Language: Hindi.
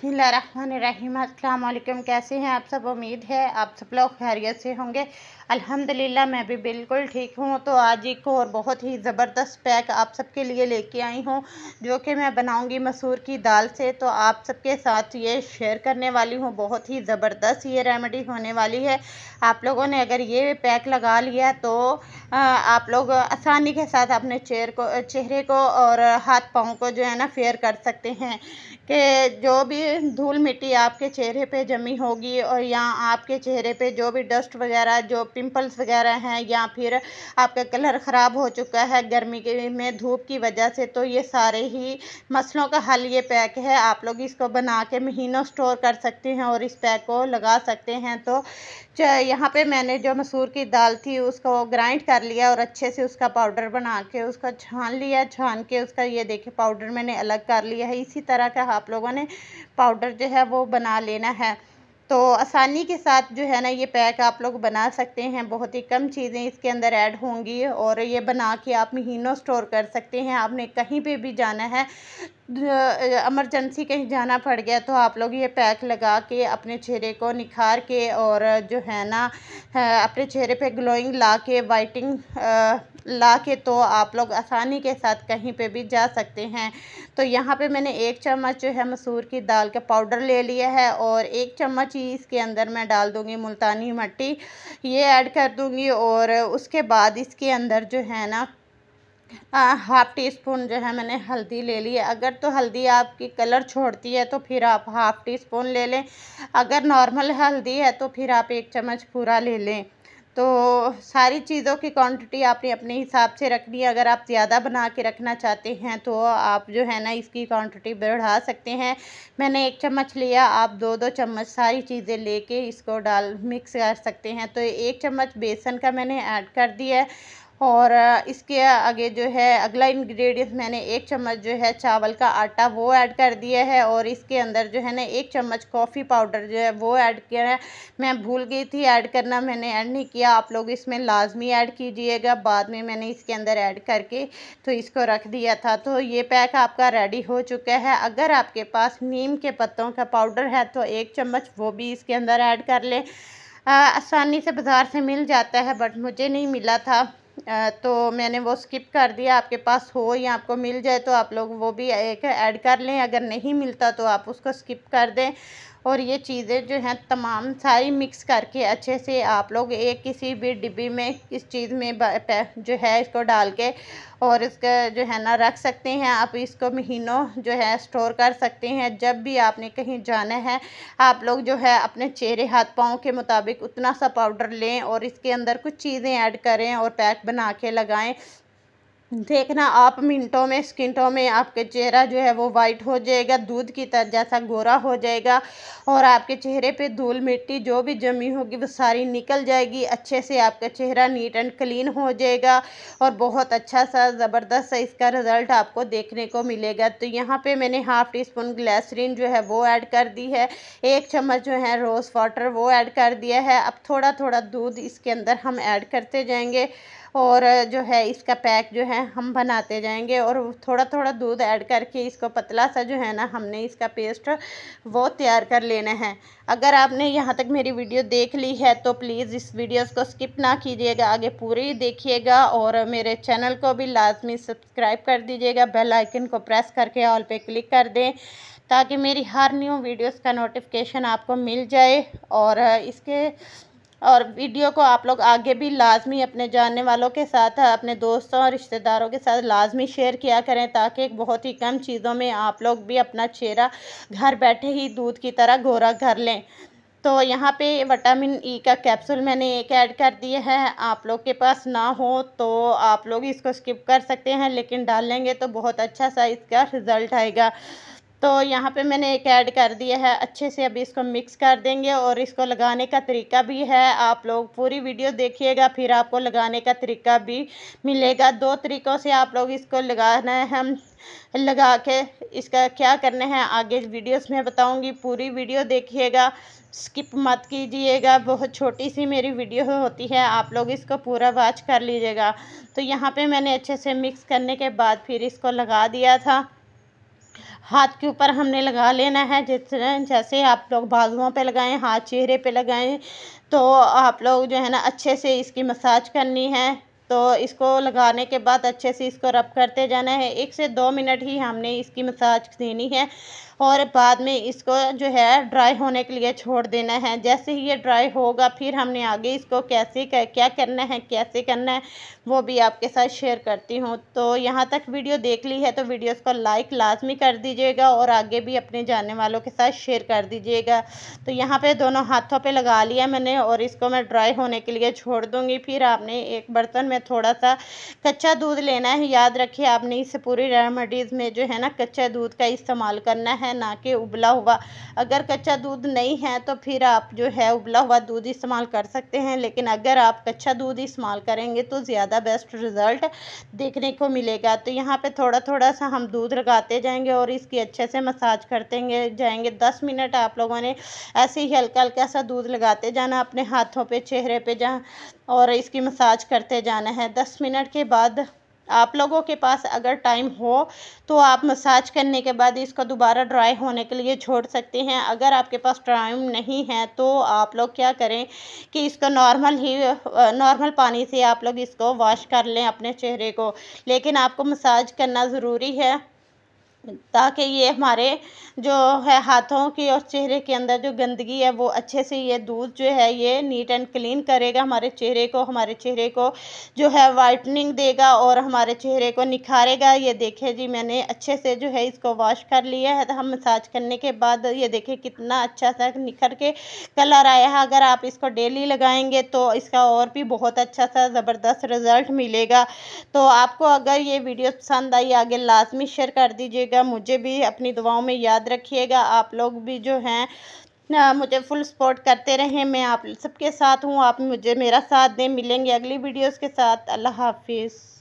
बिस्मिल्लाहिर्रहमानिर्रहीम। अस्सलाम वालेकुम। कैसे हैं आप सब? उम्मीद है आप सब लोग खैरियत से होंगे। अल्हम्दुलिल्लाह मैं भी बिल्कुल ठीक हूँ। तो आज एक और बहुत ही ज़बरदस्त पैक आप सबके लिए लेके आई हूँ, जो कि मैं बनाऊँगी मसूर की दाल से। तो आप सबके साथ ये शेयर करने वाली हूँ। बहुत ही ज़बरदस्त ये रेमेडी होने वाली है। आप लोगों ने अगर ये पैक लगा लिया तो आप लोग आसानी के साथ अपने चेहरे को और हाथ पाँव को जो है ना फेयर कर सकते हैं कि जो भी धूल मिट्टी आपके चेहरे पे जमी होगी और या आपके चेहरे पे जो भी डस्ट वगैरह, जो पिंपल्स वगैरह हैं, या फिर आपका कलर ख़राब हो चुका है गर्मी के में धूप की वजह से, तो ये सारे ही मसलों का हल ये पैक है। आप लोग इसको बना के महीनों स्टोर कर सकते हैं और इस पैक को लगा सकते हैं। तो यहाँ पे मैंने जो मसूर की दाल थी उसको ग्राइंड कर लिया और अच्छे से उसका पाउडर बना के उसको छान लिया। छान के उसका ये देखिए पाउडर मैंने अलग कर लिया है। इसी तरह का आप लोगों ने पाउडर जो है वो बना लेना है। तो आसानी के साथ जो है ना ये पैक आप लोग बना सकते हैं। बहुत ही कम चीज़ें इसके अंदर ऐड होंगी और ये बना के आप महीनों स्टोर कर सकते हैं। आपने कहीं पे भी जाना है, इमरजेंसी कहीं जाना पड़ गया, तो आप लोग ये पैक लगा के अपने चेहरे को निखार के और जो है ना अपने चेहरे पे ग्लोइंग ला के, वाइटिंग ला के, तो आप लोग आसानी के साथ कहीं पे भी जा सकते हैं। तो यहाँ पे मैंने 1 चम्मच जो है मसूर की दाल का पाउडर ले लिया है और 1 चम्मच ही इसके अंदर मैं डाल दूँगी मुल्तानी मिट्टी, ये ऐड कर दूँगी। और उसके बाद इसके अंदर जो है ना हाफ़ टी स्पून जो है मैंने हल्दी ले ली है। अगर तो हल्दी आपकी कलर छोड़ती है तो फिर आप हाफ़ टी स्पून ले लें। अगर नॉर्मल हल्दी है तो फिर आप 1 चम्मच पूरा ले लें। तो सारी चीज़ों की क्वांटिटी आपने अपने हिसाब से रखनी है। अगर आप ज़्यादा बना के रखना चाहते हैं तो आप जो है ना इसकी क्वांटिटी बढ़ा सकते हैं। मैंने 1 चम्मच लिया, आप 2-2 चम्मच सारी चीज़ें लेके इसको मिक्स कर सकते हैं। तो 1 चम्मच बेसन का मैंने ऐड कर दिया है और इसके आगे जो है अगला इंग्रेडिएंट मैंने 1 चम्मच जो है चावल का आटा वो ऐड कर दिया है और इसके अंदर जो है ना 1 चम्मच कॉफ़ी पाउडर जो है वो ऐड किया है। मैं भूल गई थी ऐड करना, मैंने ऐड नहीं किया। आप लोग इसमें लाजमी ऐड कीजिएगा। बाद में मैंने इसके अंदर ऐड करके तो इसको रख दिया था। तो ये पैक आपका रेडी हो चुका है। अगर आपके पास नीम के पत्तों का पाउडर है तो 1 चम्मच वो भी इसके अंदर ऐड कर लें। आसानी से बाज़ार से मिल जाता है, बट मुझे नहीं मिला था तो मैंने वो स्किप कर दिया। आपके पास हो या आपको मिल जाए तो आप लोग वो भी एक ऐड कर लें। अगर नहीं मिलता तो आप उसको स्किप कर दें। और ये चीज़ें जो हैं तमाम सारी मिक्स करके अच्छे से आप लोग एक किसी भी डिब्बी में इस चीज़ में जो है इसको डाल के और इसका जो है ना रख सकते हैं। आप इसको महीनों जो है स्टोर कर सकते हैं। जब भी आपने कहीं जाना है आप लोग जो है अपने चेहरे हाथ पाँव के मुताबिक उतना सा पाउडर लें और इसके अंदर कुछ चीज़ें ऐड करें और पैक बना के लगाएं। देखना आप मिनटों में, सेकंडों में आपके चेहरा जो है वो वाइट हो जाएगा, दूध की तरह जैसा गोरा हो जाएगा और आपके चेहरे पे धूल मिट्टी जो भी जमी होगी वो सारी निकल जाएगी। अच्छे से आपका चेहरा नीट एंड क्लीन हो जाएगा और बहुत अच्छा सा ज़बरदस्त सा इसका रिज़ल्ट आपको देखने को मिलेगा। तो यहाँ पे मैंने हाफ़ टी स्पून ग्लिसरीन जो है वो ऐड कर दी है। 1 चम्मच जो है रोज़ वाटर वो ऐड कर दिया है। अब थोड़ा थोड़ा दूध इसके अंदर हम ऐड करते जाएंगे और जो है इसका पैक जो है हम बनाते जाएंगे और थोड़ा थोड़ा दूध ऐड करके इसको पतला सा जो है ना हमने इसका पेस्ट वो तैयार कर लेना है। अगर आपने यहाँ तक मेरी वीडियो देख ली है तो प्लीज़ इस वीडियोस को स्किप ना कीजिएगा, आगे पूरी देखिएगा और मेरे चैनल को भी लाजमी सब्सक्राइब कर दीजिएगा। बेल आइकन को प्रेस करके ऑल पे क्लिक कर दें ताकि मेरी हर न्यू वीडियोस का नोटिफिकेशन आपको मिल जाए। और वीडियो को आप लोग आगे भी लाजमी अपने जानने वालों के साथ, अपने दोस्तों और रिश्तेदारों के साथ लाजमी शेयर किया करें ताकि बहुत ही कम चीज़ों में आप लोग भी अपना चेहरा घर बैठे ही दूध की तरह गोरा कर लें। तो यहाँ पे विटामिन ई का कैप्सूल मैंने एक ऐड कर दिया है। आप लोग के पास ना हो तो आप लोग इसको स्किप कर सकते हैं, लेकिन डालेंगे तो बहुत अच्छा सा इसका रिज़ल्ट आएगा। तो यहाँ पे मैंने एक ऐड कर दिया है। अच्छे से अभी इसको मिक्स कर देंगे और इसको लगाने का तरीका भी है। आप लोग पूरी वीडियो देखिएगा फिर आपको लगाने का तरीका भी मिलेगा। 2 तरीक़ों से आप लोग इसको लगाना है। हम लगा के इसका क्या करना है आगे वीडियोस में बताऊंगी। पूरी वीडियो देखिएगा, स्किप मत कीजिएगा। बहुत छोटी सी मेरी वीडियो होती है, आप लोग इसको पूरा वॉच कर लीजिएगा। तो यहाँ पे मैंने अच्छे से मिक्स करने के बाद फिर इसको लगा दिया था। हाथ के ऊपर हमने लगा लेना है। जैसे आप लोग बाजुओं पे लगाएं, हाथ चेहरे पे लगाएं, तो आप लोग जो है ना अच्छे से इसकी मसाज करनी है। तो इसको लगाने के बाद अच्छे से इसको रब करते जाना है। 1 से 2 मिनट ही हमने इसकी मसाज देनी है और बाद में इसको जो है ड्राई होने के लिए छोड़ देना है। जैसे ही ये ड्राई होगा फिर हमने आगे इसको क्या करना है, कैसे करना है, वो भी आपके साथ शेयर करती हूँ। तो यहाँ तक वीडियो देख ली है तो वीडियोस को लाइक लाजमी कर दीजिएगा और आगे भी अपने जानने वालों के साथ शेयर कर दीजिएगा। तो यहाँ पे दोनों हाथों पे लगा लिया मैंने और इसको मैं ड्राई होने के लिए छोड़ दूँगी। फिर आपने एक बर्तन में थोड़ा सा कच्चा दूध लेना है। याद रखिए आपने इस पूरी रेमेडीज़ में जो है ना कच्चा दूध का इस्तेमाल करना है, ना कि उबला हुआ। अगर कच्चा दूध नहीं है तो फिर आप जो है उबला हुआ दूध इस्तेमाल कर सकते हैं, लेकिन अगर आप कच्चा दूध इस्तेमाल करेंगे तो ज़्यादा बेस्ट रिज़ल्ट देखने को मिलेगा। तो यहाँ पे थोड़ा थोड़ा सा हम दूध लगाते जाएंगे और इसकी अच्छे से मसाज करते जाएंगे। 10 मिनट आप लोगों ने ऐसे ही हल्का हल्का सा दूध लगाते जाना अपने हाथों पे, चेहरे पे जहाँ, और इसकी मसाज करते जाना है। 10 मिनट के बाद आप लोगों के पास अगर टाइम हो तो आप मसाज करने के बाद इसको दोबारा ड्राई होने के लिए छोड़ सकते हैं। अगर आपके पास टाइम नहीं है तो आप लोग क्या करें कि इसको नॉर्मल पानी से आप लोग इसको वॉश कर लें अपने चेहरे को, लेकिन आपको मसाज करना ज़रूरी है ताकि ये हमारे जो है हाथों की और चेहरे के अंदर जो गंदगी है वो अच्छे से ये दूध जो है ये नीट एंड क्लीन करेगा हमारे चेहरे को जो है वाइटनिंग देगा और हमारे चेहरे को निखारेगा। ये देखिए जी मैंने अच्छे से जो है इसको वॉश कर लिया है। तो हम मसाज करने के बाद ये देखिए कितना अच्छा सा निखर के कलर आया है। अगर आप इसको डेली लगाएंगे तो इसका और भी बहुत अच्छा सा ज़बरदस्त रिज़ल्ट मिलेगा। तो आपको अगर ये वीडियो पसंद आई आगे लाजमी शेयर कर दीजिएगा। मुझे भी अपनी दुआओं में याद रखिएगा। आप लोग भी जो हैं मुझे फुल सपोर्ट करते रहें। मैं आप सबके साथ हूँ, आप मुझे मेरा साथ दें। मिलेंगे अगली वीडियोस के साथ। अल्लाह हाफिज़।